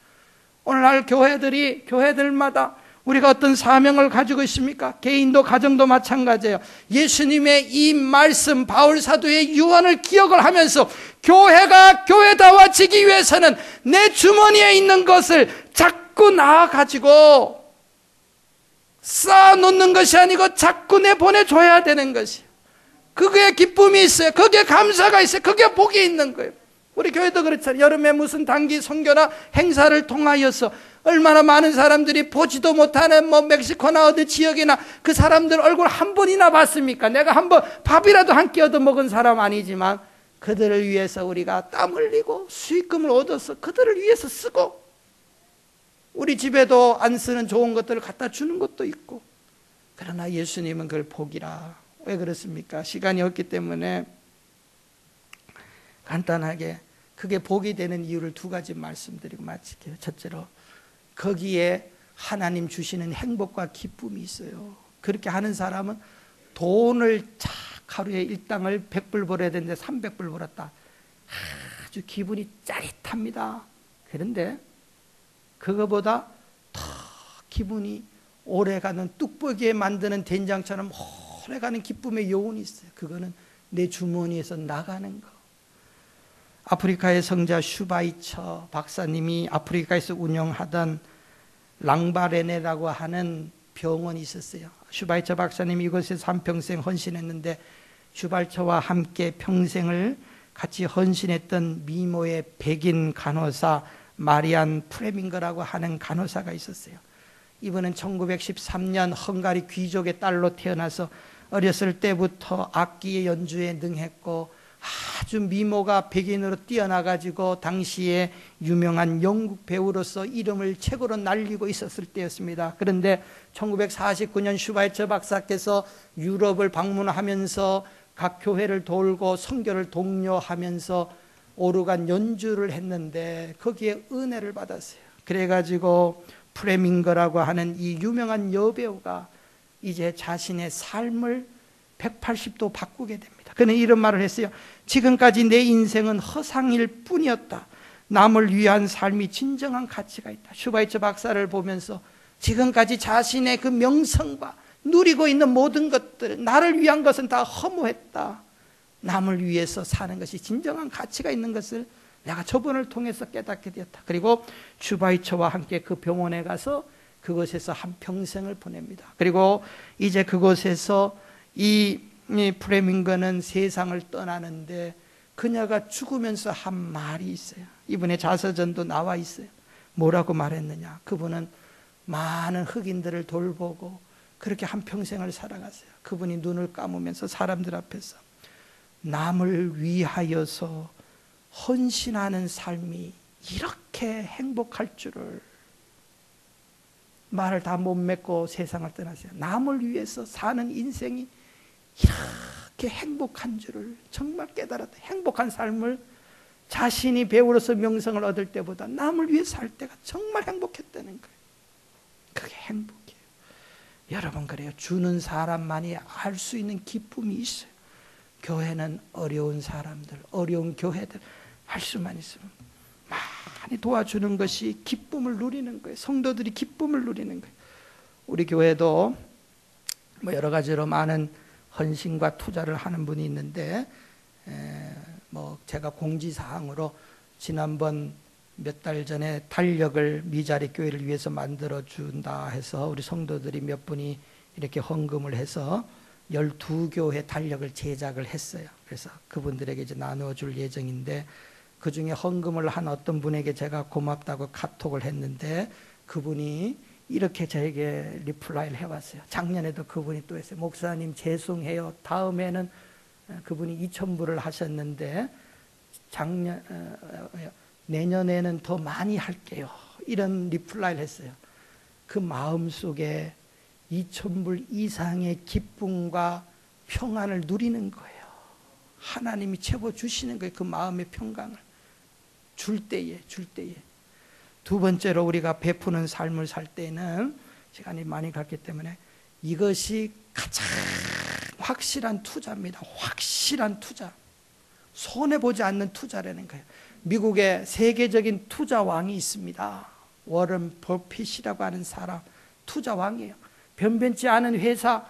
오늘날 교회들마다 우리가 어떤 사명을 가지고 있습니까? 개인도 가정도 마찬가지예요. 예수님의 이 말씀, 바울 사도의 유언을 기억을 하면서 교회가 교회다워지기 위해서는 내 주머니에 있는 것을 자꾸 나와가지고 쌓아놓는 것이 아니고 자꾸 내보내줘야 되는 것이에요. 그게 기쁨이 있어요. 그게 감사가 있어요. 그게 복이 있는 거예요. 우리 교회도 그렇잖아요. 여름에 무슨 단기 선교나 행사를 통하여서 얼마나 많은 사람들이 보지도 못하는 멕시코나 어디 지역이나 그 사람들 얼굴 한 번이나 봤습니까? 내가 한번 밥이라도 한 끼 얻어 먹은 사람 아니지만 그들을 위해서 우리가 땀 흘리고 수익금을 얻어서 그들을 위해서 쓰고, 우리 집에도 안 쓰는 좋은 것들을 갖다 주는 것도 있고. 그러나 예수님은 그걸 복이라. 왜 그렇습니까? 시간이 없기 때문에 간단하게 그게 복이 되는 이유를 두 가지 말씀드리고 마칠게요. 첫째로, 거기에 하나님 주시는 행복과 기쁨이 있어요. 그렇게 하는 사람은 돈을 착 하루에 일당을 100불 벌어야 되는데 300불 벌었다. 아주 기분이 짜릿합니다. 그런데 그거보다 더 기분이 오래가는, 뚝보기에 만드는 된장처럼 오래가는 기쁨의 요운이 있어요. 그거는 내 주머니에서 나가는 거. 아프리카의 성자 슈바이처 박사님이 아프리카에서 운영하던 랑바레네라고 하는 병원이 있었어요. 슈바이처 박사님이 이곳에서 한평생 헌신했는데, 슈바이처와 함께 평생을 같이 헌신했던 미모의 백인 간호사 마리안 프레밍거라고 하는 간호사가 있었어요. 이분은 1913년 헝가리 귀족의 딸로 태어나서 어렸을 때부터 악기의 연주에 능했고 아주 미모가 백인으로 뛰어나가지고 당시에 유명한 영국 배우로서 이름을 최고로 날리고 있었을 때였습니다. 그런데 1949년 슈바이처 박사께서 유럽을 방문하면서 각 교회를 돌고 선교를 독려하면서 오르간 연주를 했는데 거기에 은혜를 받았어요. 그래가지고 프레밍거라고 하는 이 유명한 여배우가 이제 자신의 삶을 180도 바꾸게 됩니다. 그는 이런 말을 했어요. 지금까지 내 인생은 허상일 뿐이었다. 남을 위한 삶이 진정한 가치가 있다. 슈바이처 박사를 보면서 지금까지 자신의 그 명성과 누리고 있는 모든 것들, 나를 위한 것은 다 허무했다. 남을 위해서 사는 것이 진정한 가치가 있는 것을 내가 저분을 통해서 깨닫게 되었다. 그리고 슈바이처와 함께 그 병원에 가서 그곳에서 한평생을 보냅니다. 그리고 이제 그곳에서 이 프레밍거는 세상을 떠나는데 그녀가 죽으면서 한 말이 있어요. 이분의 자서전도 나와 있어요. 뭐라고 말했느냐. 그분은 많은 흑인들을 돌보고 그렇게 한평생을 살아갔어요. 그분이 눈을 감으면서 사람들 앞에서 남을 위하여서 헌신하는 삶이 이렇게 행복할 줄을, 말을 다 못 맺고 세상을 떠났어요. 남을 위해서 사는 인생이 이렇게 행복한 줄을 정말 깨달았다. 행복한 삶을 자신이 배우로서 명성을 얻을 때보다 남을 위해 살 때가 정말 행복했다는 거예요. 그게 행복이에요. 여러분, 그래요. 주는 사람만이 알 수 있는 기쁨이 있어요. 교회는 어려운 사람들, 어려운 교회들 할 수만 있으면 많이 도와주는 것이 기쁨을 누리는 거예요. 성도들이 기쁨을 누리는 거예요. 우리 교회도 뭐 여러 가지로 많은 헌신과 투자를 하는 분이 있는데, 뭐 제가 공지사항으로 지난번 몇 달 전에 달력을 미자리 교회를 위해서 만들어 준다 해서 우리 성도들이 몇 분이 이렇게 헌금을 해서 12교회 달력을 제작을 했어요. 그래서 그분들에게 이제 나누어 줄 예정인데, 그 중에 헌금을 한 어떤 분에게 제가 고맙다고 카톡을 했는데 그분이 이렇게 저에게 리플라이를 해왔어요. 작년에도 그분이 또 했어요. 목사님 죄송해요. 다음에는, 그분이 2,000불을 하셨는데 내년에는 더 많이 할게요. 이런 리플라이를 했어요. 그 마음속에 2,000불 이상의 기쁨과 평안을 누리는 거예요. 하나님이 채워주시는 거예요. 그 마음의 평강을 줄 때에. 두 번째로 우리가 베푸는 삶을 살 때는, 시간이 많이 갔기 때문에 이것이 가장 확실한 투자입니다. 확실한 투자. 손해보지 않는 투자라는 거예요. 미국에 세계적인 투자왕이 있습니다. 워런 버핏이라고 하는 사람, 투자왕이에요. 변변치 않은 회사,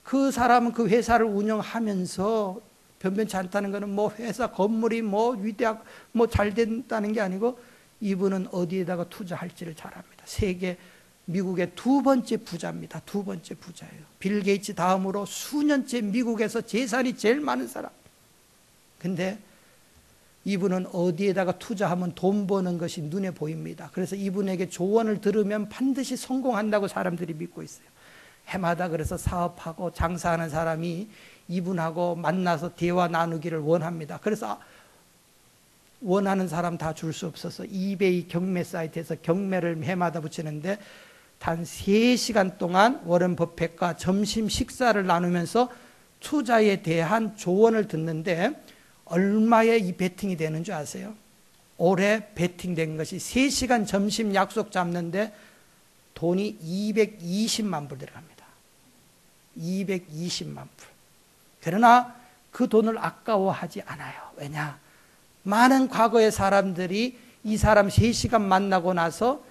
그 사람은 그 회사를 운영하면서, 변변치 않다는 것은 뭐 회사 건물이 뭐 위대하고 뭐 잘 된다는 게 아니고, 이분은 어디에다가 투자할지를 잘 압니다. 세계 미국의 두 번째 부자입니다. 두 번째 부자예요. 빌 게이츠 다음으로 수년째 미국에서 재산이 제일 많은 사람. 근데 이분은 어디에다가 투자하면 돈 버는 것이 눈에 보입니다. 그래서 이분에게 조언을 들으면 반드시 성공한다고 사람들이 믿고 있어요. 해마다 그래서 사업하고 장사하는 사람이 이분하고 만나서 대화 나누기를 원합니다. 그래서 원하는 사람 다 줄 수 없어서 이베이 경매 사이트에서 경매를 해마다 붙이는데, 단 3시간 동안 워런 버핏과 점심 식사를 나누면서 투자에 대한 조언을 듣는데, 얼마에 이 베팅이 되는 줄 아세요? 올해 베팅된 것이 3시간 점심 약속 잡는데 돈이 220만 불 들어갑니다. 220만 불. 그러나 그 돈을 아까워하지 않아요. 왜냐? 많은 과거의 사람들이 이 사람 3시간 만나고 나서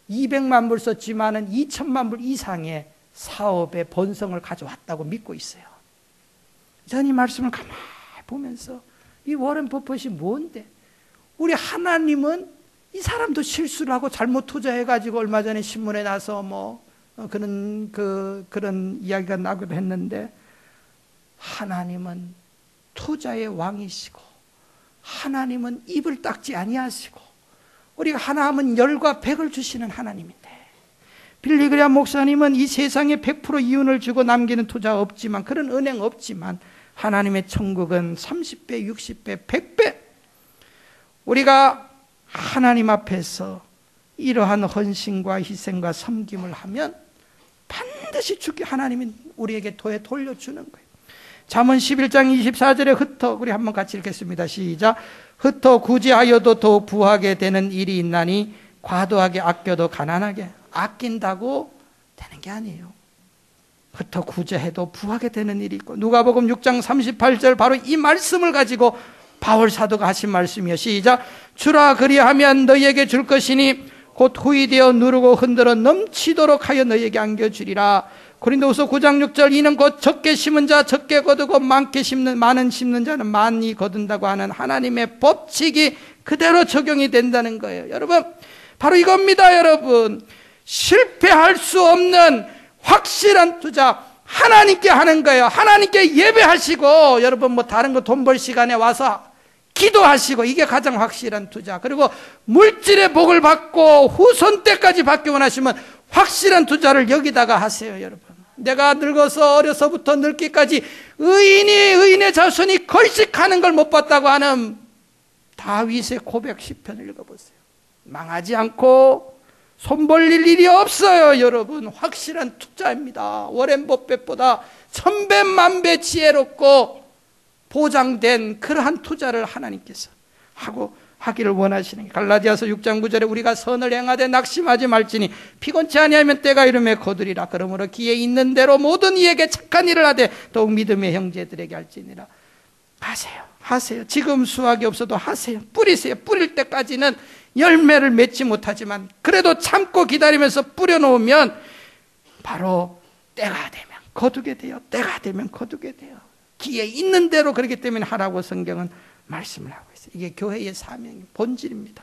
200만 불 썼지만은 2천만 불 이상의 사업의 번성을 가져왔다고 믿고 있어요. 저는 이 말씀을 가만히 보면서, 이 워런 버핏이 뭔데? 우리 하나님은 이 사람도 실수를 하고 잘못 투자해가지고 얼마 전에 신문에 나서 뭐 그런 이야기가 나기도 했는데, 하나님은 투자의 왕이시고 하나님은 입을 닦지 아니하시고 우리가 하나하면 10과 100을 주시는 하나님인데, 빌리그레암 목사님은 이 세상에 100% 이윤을 주고 남기는 투자 없지만, 그런 은행 없지만 하나님의 천국은 30배, 60배, 100배. 우리가 하나님 앞에서 이러한 헌신과 희생과 섬김을 하면 반드시 주께 하나님이 우리에게 더해 돌려주는 거예요. 잠언 11장 24절에 흩어, 우리 한번 같이 읽겠습니다. 시작. 흩어 구제하여도 더 부하게 되는 일이 있나니 과도하게 아껴도 가난하게. 아낀다고 되는 게 아니에요. 흩어 구제해도 부하게 되는 일이 있고, 누가복음 6장 38절 바로 이 말씀을 가지고 바울 사도가 하신 말씀이요. 시작. 주라 그리하면 너희에게 줄 것이니 곧 후이 되어 누르고 흔들어 넘치도록 하여 너희에게 안겨주리라. 고린도후서 9장 6절 이는 곧 적게 심은 자 적게 거두고 많은 심는 자는 많이 거둔다고 하는 하나님의 법칙이 그대로 적용이 된다는 거예요. 여러분, 바로 이겁니다. 여러분, 실패할 수 없는 확실한 투자, 하나님께 하는 거예요. 하나님께 예배하시고, 여러분 뭐 다른 거 돈 벌 시간에 와서 기도하시고, 이게 가장 확실한 투자. 그리고 물질의 복을 받고 후손 때까지 받기 원하시면 확실한 투자를 여기다가 하세요. 여러분, 내가 늙어서 어려서부터 늙기까지 의인의 자손이 걸식하는 걸 못 봤다고 하는 다윗의 고백 시편을 읽어보세요. 망하지 않고 손 벌릴 일이 없어요. 여러분, 확실한 투자입니다. 워렌 버핏보다 1000배 만배 지혜롭고 보장된 그러한 투자를 하나님께서 하기를 원하시는 게, 갈라디아서 6장 9절에 우리가 선을 행하되 낙심하지 말지니 피곤치 아니하면 때가 이르매 거두리라. 그러므로 기에 있는 대로 모든 이에게 착한 일을 하되 더욱 믿음의 형제들에게 할지니라. 하세요. 지금 수확이 없어도 하세요. 뿌리세요. 뿌릴 때까지는 열매를 맺지 못하지만 그래도 참고 기다리면서 뿌려놓으면 바로 때가 되면 거두게 돼요. 때가 되면 거두게 돼요. 기에 있는 대로 그렇기 때문에 하라고 성경은 말씀을 하고 있어요. 이게 교회의 사명이 본질입니다.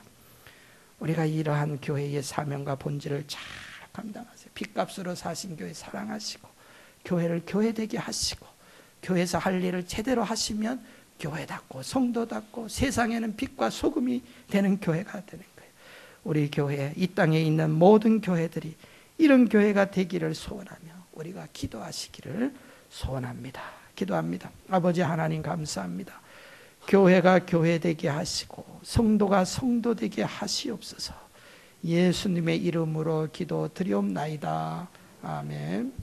우리가 이러한 교회의 사명과 본질을 잘 감당하세요. 핏값으로 사신 교회 사랑하시고, 교회를 교회되게 하시고, 교회에서 할 일을 제대로 하시면 교회답고 성도답고 세상에는 빛과 소금이 되는 교회가 되는 거예요. 우리 교회, 이 땅에 있는 모든 교회들이 이런 교회가 되기를 소원하며 우리가 기도하시기를 소원합니다. 기도합니다. 아버지 하나님, 감사합니다. 교회가 교회되게 하시고 성도가 성도되게 하시옵소서. 예수님의 이름으로 기도드리옵나이다. 아멘.